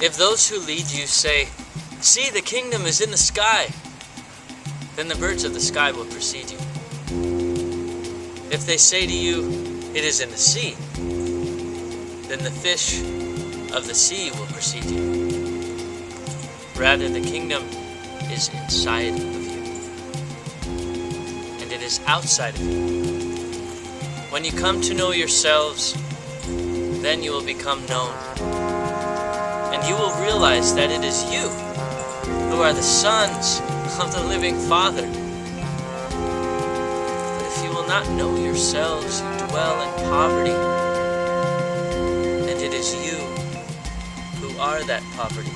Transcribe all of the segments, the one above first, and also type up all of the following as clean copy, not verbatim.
If those who lead you say, "See, the kingdom is in the sky," then the birds of the sky will precede you. If they say to you, "It is in the sea," then the fish of the sea will precede you. Rather, the kingdom is inside of you, and it is outside of you. When you come to know yourselves, then you will become known, and you will realize that it is you who are the sons of the living Father. But if you will not know yourselves, you dwell in poverty, and it is you who are that poverty.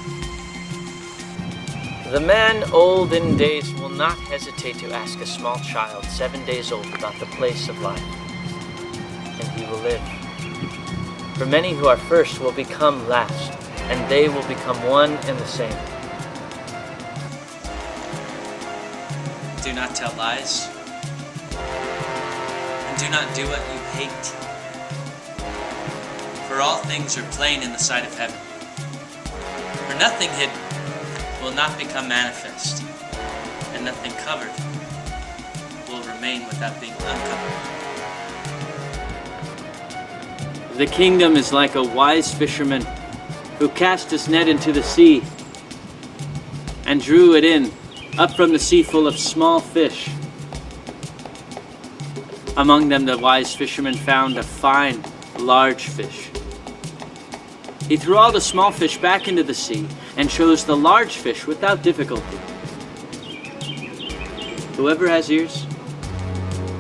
The man old in days will not hesitate to ask a small child 7 days old about the place of life, and he will live. For many who are first will become last, and they will become one and the same. Do not tell lies, and do not do what you hate. For all things are plain in the sight of heaven. For nothing hidden will not become manifest, and nothing covered will remain without being uncovered. The kingdom is like a wise fisherman who cast his net into the sea and drew it in, up from the sea full of small fish. Among them the wise fisherman found a fine, large fish. He threw all the small fish back into the sea and chose the large fish without difficulty. Whoever has ears,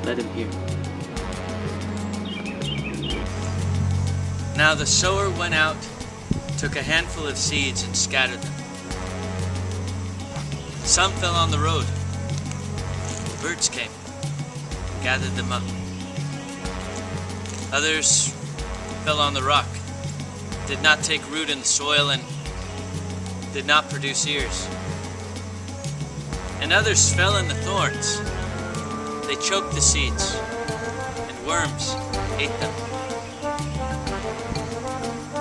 let him hear. Now the sower went out, took a handful of seeds and scattered them. Some fell on the road. Birds came, gathered them up. Others fell on the rock, did not take root in the soil, and did not produce ears. And others fell in the thorns. They choked the seeds, and worms ate them.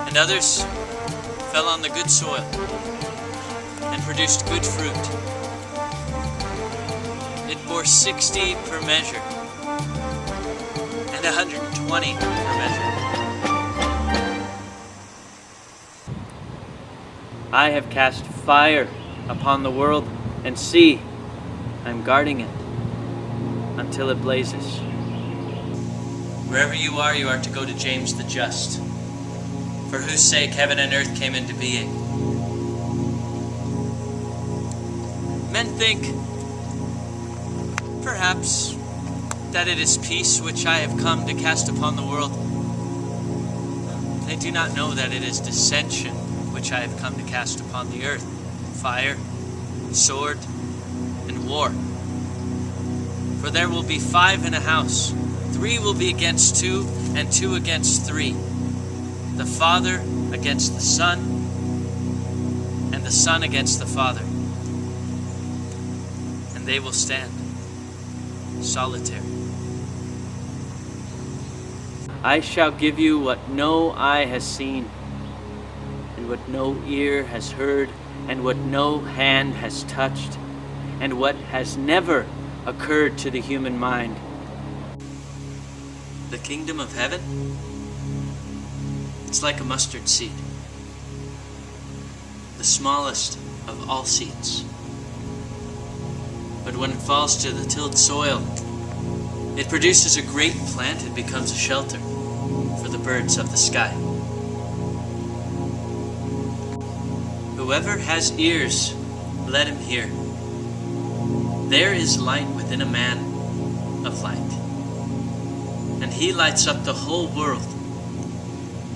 And others fell on the good soil and produced good fruit. It bore 60 per measure and 120 per measure. I have cast fire upon the world, and see, I'm guarding it until it blazes. Wherever you are to go to James the Just, for whose sake heaven and earth came into being. Men think, perhaps, that it is peace which I have come to cast upon the world. They do not know that it is dissension which I have come to cast upon the earth, fire, sword, and war. For there will be 5 in a house, 3 will be against 2, and 2 against 3. The father against the son, and the son against the father. And they will stand solitary. I shall give you what no eye has seen, and what no ear has heard, and what no hand has touched, and what has never occurred to the human mind. The kingdom of heaven? It's like a mustard seed, the smallest of all seeds. But when it falls to the tilled soil, it produces a great plant and becomes a shelter for the birds of the sky. Whoever has ears, let him hear. There is light within a man of light, and he lights up the whole world.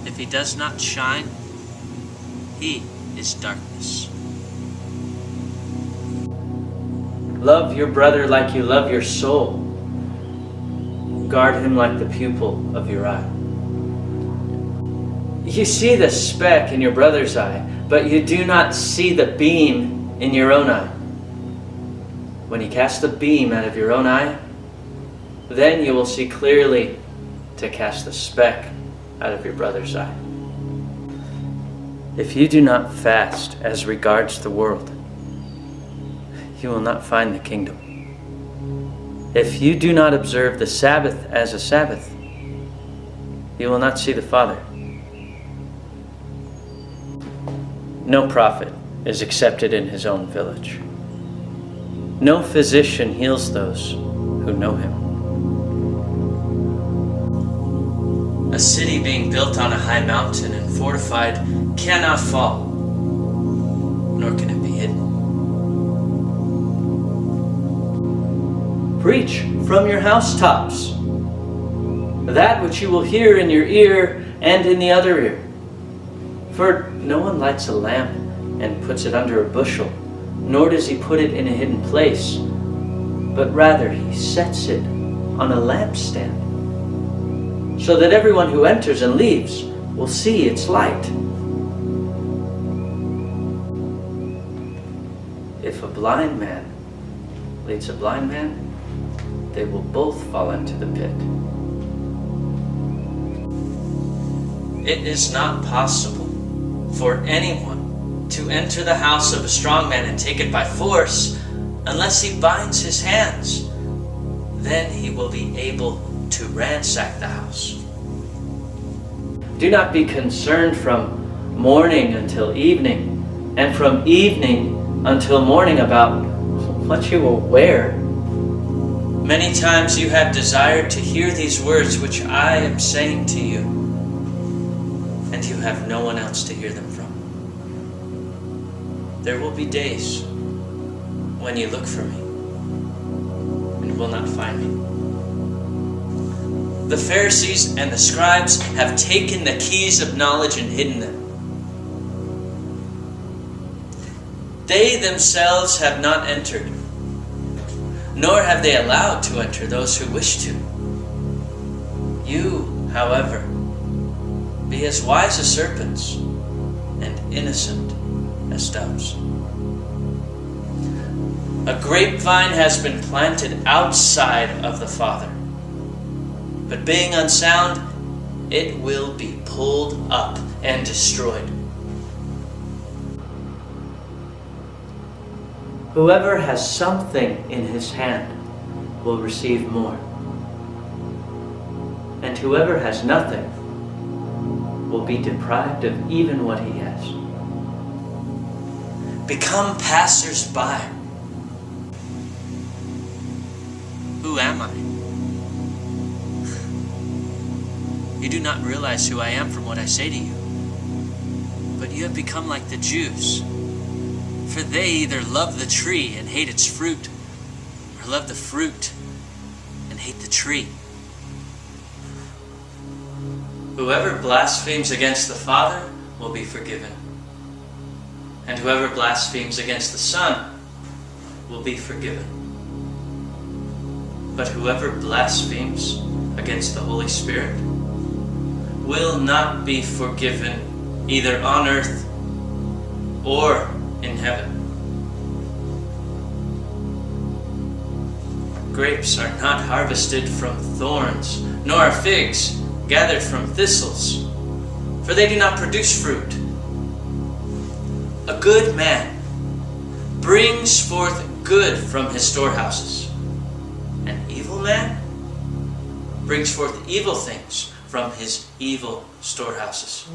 If he does not shine, he is darkness. Love your brother like you love your soul. Guard him like the pupil of your eye. You see the speck in your brother's eye, but you do not see the beam in your own eye. When you cast the beam out of your own eye, then you will see clearly to cast the speck out of your brother's eye. If you do not fast as regards the world, you will not find the kingdom. If you do not observe the Sabbath as a Sabbath, you will not see the Father. No prophet is accepted in his own village. No physician heals those who know him. A city being built on a high mountain and fortified cannot fall, nor can it be hidden. Preach from your housetops that which you will hear in your ear and in the other ear. For no one lights a lamp and puts it under a bushel, nor does he put it in a hidden place, but rather he sets it on a lampstand, so that everyone who enters and leaves will see its light. If a blind man leads a blind man, they will both fall into the pit. It is not possible for anyone to enter the house of a strong man and take it by force unless he binds his hands. Then he will be able to ransack the house. Do not be concerned from morning until evening, and from evening until morning about what you will wear. Many times you have desired to hear these words which I am saying to you, and you have no one else to hear them from. There will be days when you look for me and will not find me. The Pharisees and the scribes have taken the keys of knowledge and hidden them. They themselves have not entered, nor have they allowed to enter those who wish to. You, however, be as wise as serpents and innocent as doves. A grapevine has been planted outside of the Father, but being unsound, it will be pulled up and destroyed. Whoever has something in his hand will receive more, and whoever has nothing will be deprived of even what he has. Become passers-by. Who am I? You do not realize who I am from what I say to you, but you have become like the Jews. For they either love the tree and hate its fruit, or love the fruit and hate the tree. Whoever blasphemes against the Father will be forgiven, and whoever blasphemes against the Son will be forgiven. But whoever blasphemes against the Holy Spirit will not be forgiven either on earth or in heaven. Grapes are not harvested from thorns, nor are figs gathered from thistles, for they do not produce fruit. A good man brings forth good from his storehouses. An evil man brings forth evil things from his evil storehouses,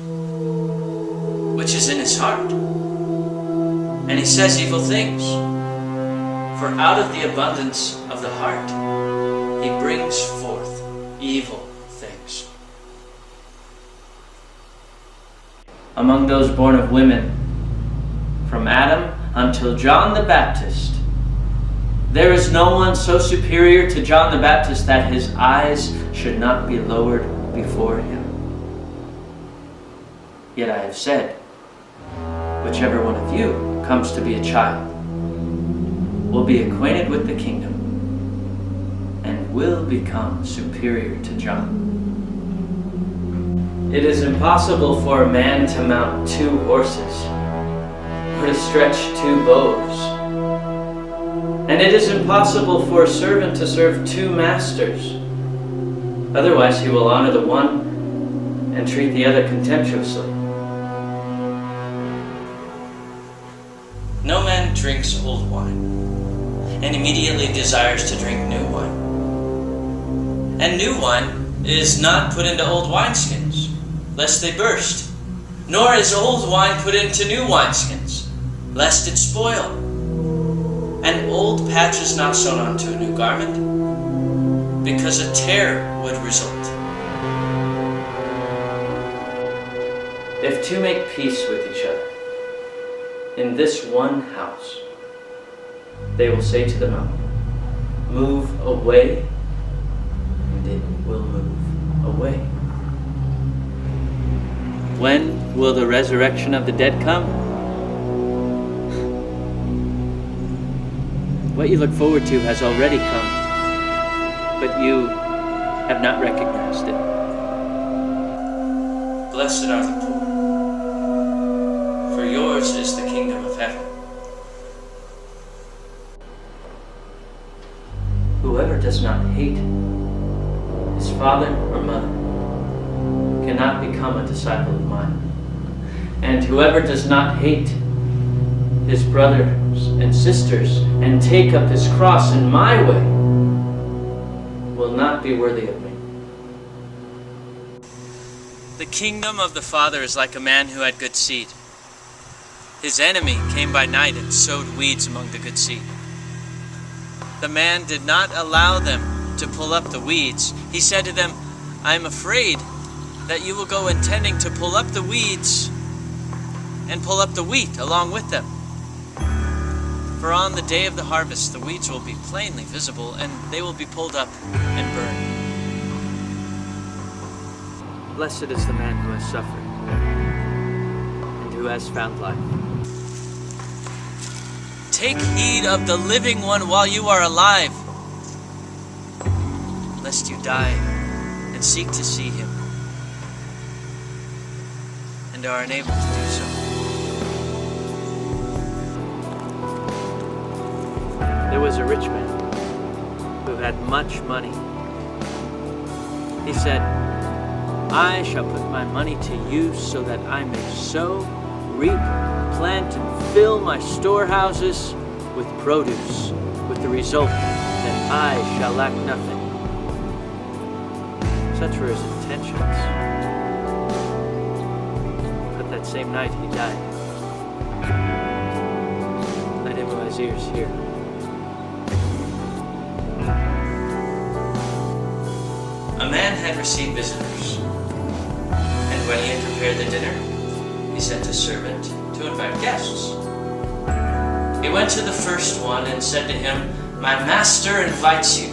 which is in his heart. And he says evil things, for out of the abundance of the heart he brings forth evil things. Among those born of women, from Adam until John the Baptist, there is no one so superior to John the Baptist that his eyes should not be lowered before him. Yet I have said, whichever one of you comes to be a child will be acquainted with the kingdom and will become superior to John. It is impossible for a man to mount 2 horses or to stretch 2 bows. And it is impossible for a servant to serve 2 masters. Otherwise he will honor the one and treat the other contemptuously. drinks old wine, and immediately desires to drink new wine. And new wine is not put into old wineskins, lest they burst, nor is old wine put into new wineskins, lest it spoil. And old patch is not sewn onto a new garment, because a tear would result. If two make peace with each other in this one house, they will say to the mountain, move away, and it will move away. When will the resurrection of the dead come? What you look forward to has already come, but you have not recognized it. Blessed are the poor, for yours is the kingdom of heaven. Whoever does not hate his father or mother cannot become a disciple of mine. And whoever does not hate his brothers and sisters and take up his cross in my way will not be worthy of me. The kingdom of the Father is like a man who had good seed. His enemy came by night and sowed weeds among the good seed. The man did not allow them to pull up the weeds. He said to them, I am afraid that you will go intending to pull up the weeds and pull up the wheat along with them. For on the day of the harvest, the weeds will be plainly visible, and they will be pulled up and burned. Blessed is the man who has suffered and who has found life. Take heed of the living one while you are alive, lest you die and seek to see him, and are unable to do so. There was a rich man who had much money. He said, I shall put my money to use so that I may sow, reap, plant, and fill my storehouses with produce, with the result that I shall lack nothing. Such were his intentions. But that same night he died. Let him who has ears hear. A man had received visitors, and when he had prepared the dinner, he sent a servant to invite guests. He went to the first one and said to him, My master invites you.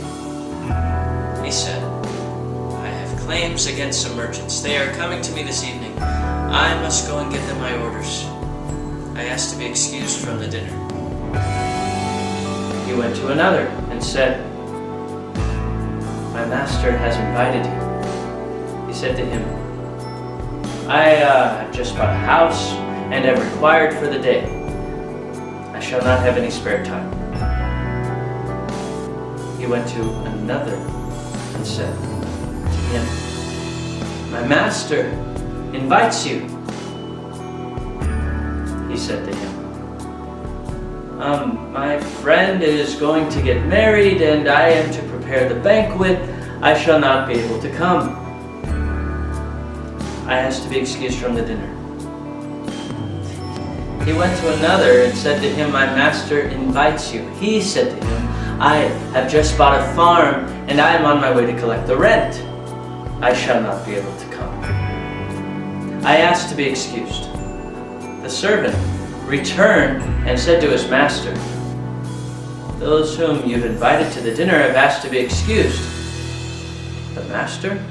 He said, I have claims against some merchants. They are coming to me this evening. I must go and give them my orders. I asked to be excused from the dinner. He went to another and said, My master has invited you. He said to him, I have just bought a house and am required for the day. I shall not have any spare time. He went to another and said to him, My master invites you. He said to him, my friend is going to get married and I am to prepare the banquet. I shall not be able to come. I asked to be excused from the dinner. He went to another and said to him, My master invites you. He said to him, I have just bought a farm and I am on my way to collect the rent. I shall not be able to come. I asked to be excused. The servant returned and said to his master, Those whom you've invited to the dinner have asked to be excused. The master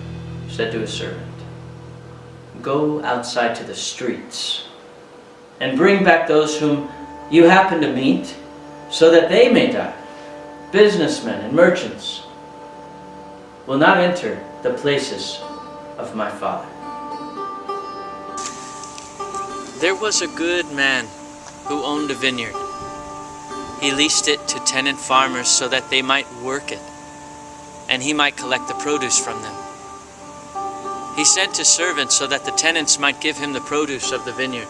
said to his servant, Go outside to the streets and bring back those whom you happen to meet, so that they may die. Businessmen and merchants will not enter the places of my Father. There was a good man who owned a vineyard. He leased it to tenant farmers so that they might work it, and he might collect the produce from them. He sent his servants so that the tenants might give him the produce of the vineyard.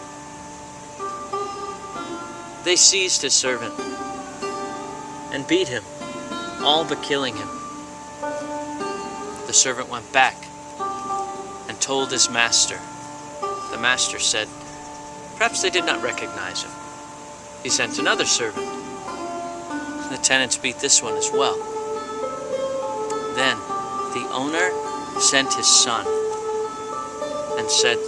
They seized his servant and beat him, all but killing him. The servant went back and told his master. The master said, perhaps they did not recognize him. He sent another servant. The tenants beat this one as well. Then the owner sent his son and said,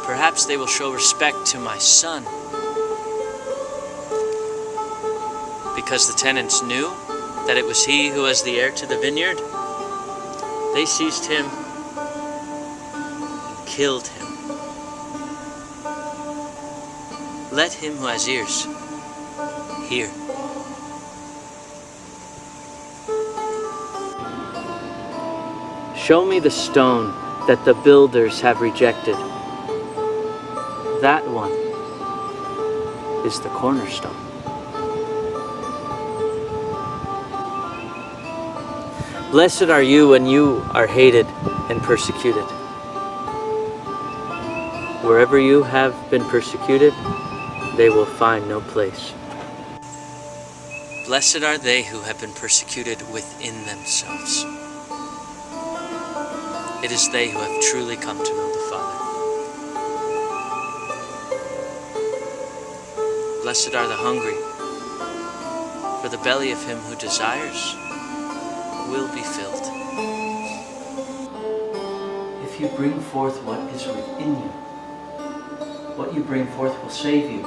perhaps they will show respect to my son. Because the tenants knew that it was he who was the heir to the vineyard, they seized him and killed him. Let him who has ears hear. Show me the stone that the builders have rejected. That one is the cornerstone. Blessed are you when you are hated and persecuted. Wherever you have been persecuted, they will find no place. Blessed are they who have been persecuted within themselves. It is they who have truly come to know the Father. Blessed are the hungry, for the belly of him who desires will be filled. If you bring forth what is within you, what you bring forth will save you.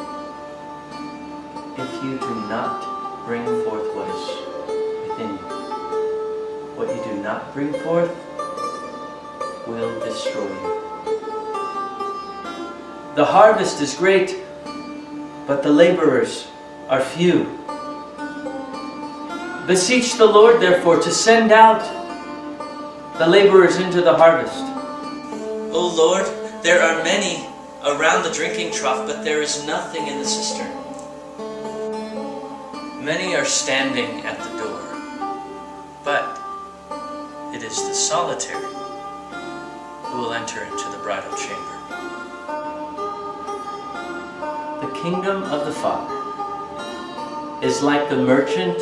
If you do not bring forth what is within you, what you do not bring forth will destroy you. The harvest is great, but the laborers are few. Beseech the Lord, therefore, to send out the laborers into the harvest. O Lord, there are many around the drinking trough, but there is nothing in the cistern. Many are standing at the door, but it is the solitary who will enter into the bridal chamber. The kingdom of the Father is like the merchant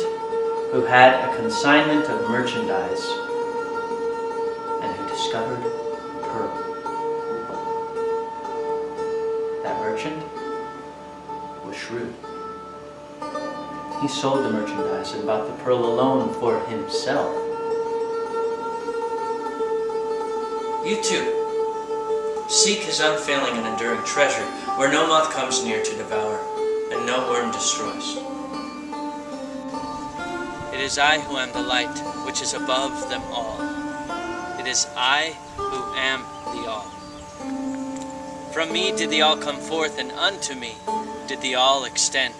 who had a consignment of merchandise and who discovered a pearl. That merchant was shrewd. He sold the merchandise and bought the pearl alone for himself. You too, seek his unfailing and enduring treasure, where no moth comes near to devour, and no worm destroys. It is I who am the light, which is above them all. It is I who am the all. From me did the all come forth, and unto me did the all extend.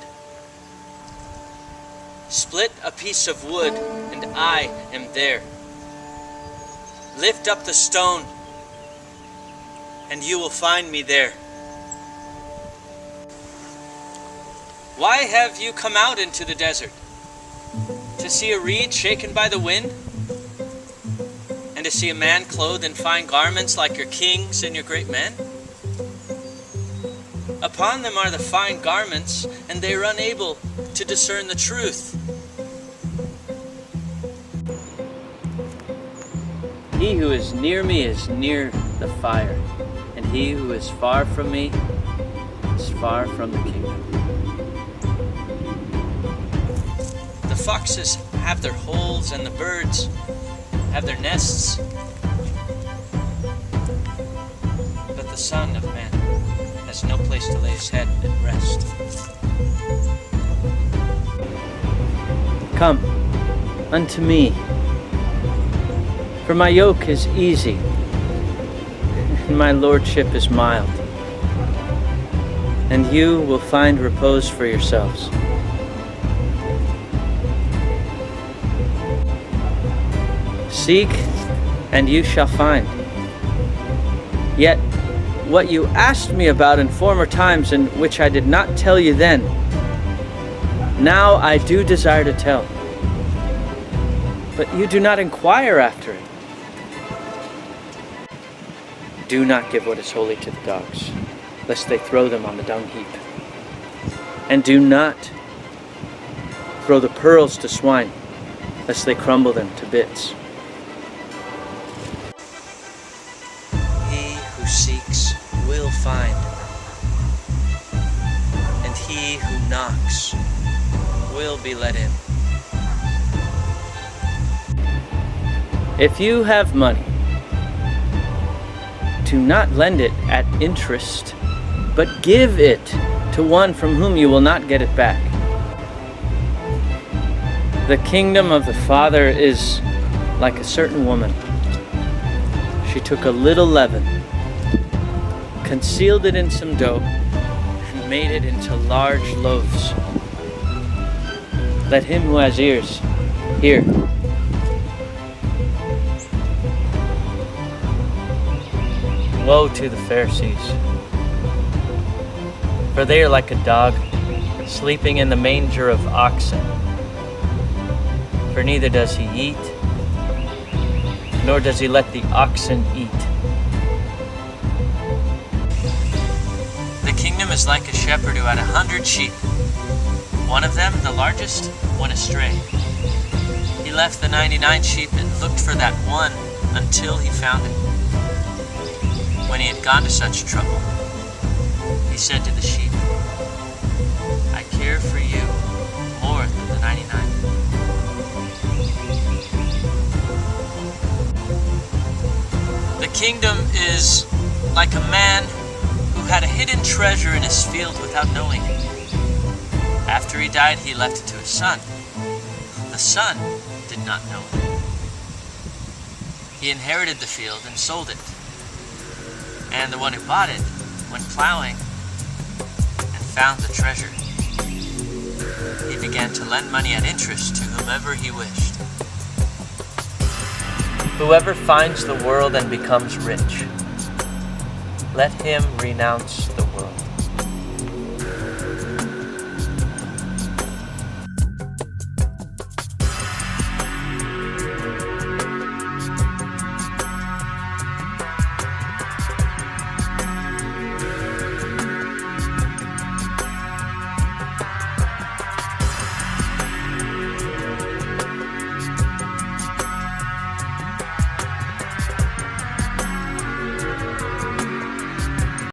Split a piece of wood, and I am there. Lift up the stone, and you will find me there. Why have you come out into the desert? To see a reed shaken by the wind? And to see a man clothed in fine garments like your kings and your great men? Upon them are the fine garments, and they are unable to discern the truth. He who is near me is near the fire, and he who is far from me is far from the kingdom. The foxes have their holes, and the birds have their nests, but the Son of Man has no place to lay his head and rest. Come unto me, for my yoke is easy, and my lordship is mild, and you will find repose for yourselves. Seek, and you shall find. Yet, what you asked me about in former times, and which I did not tell you then, now I do desire to tell. But you do not inquire after it. Do not give what is holy to the dogs, lest they throw them on the dung heap. And do not throw the pearls to swine, lest they crumble them to bits. He who seeks will find, and he who knocks will be let in. If you have money, do not lend it at interest, but give it to one from whom you will not get it back. The kingdom of the Father is like a certain woman. She took a little leaven, concealed it in some dough, and made it into large loaves. Let him who has ears hear. Woe to the Pharisees, for they are like a dog sleeping in the manger of oxen. For neither does he eat, nor does he let the oxen eat. The kingdom is like a shepherd who had 100 sheep. One of them, the largest, went astray. He left the 99 sheep and looked for that one until he found it. When he had gone to such trouble, he said to the sheep, I care for you more than the 99. The kingdom is like a man who had a hidden treasure in his field without knowing it. After he died, he left it to his son. The son did not know it. He inherited the field and sold it. And the one who bought it went plowing and found the treasure. He began to lend money at interest to whomever he wished. Whoever finds the world and becomes rich, let him renounce the world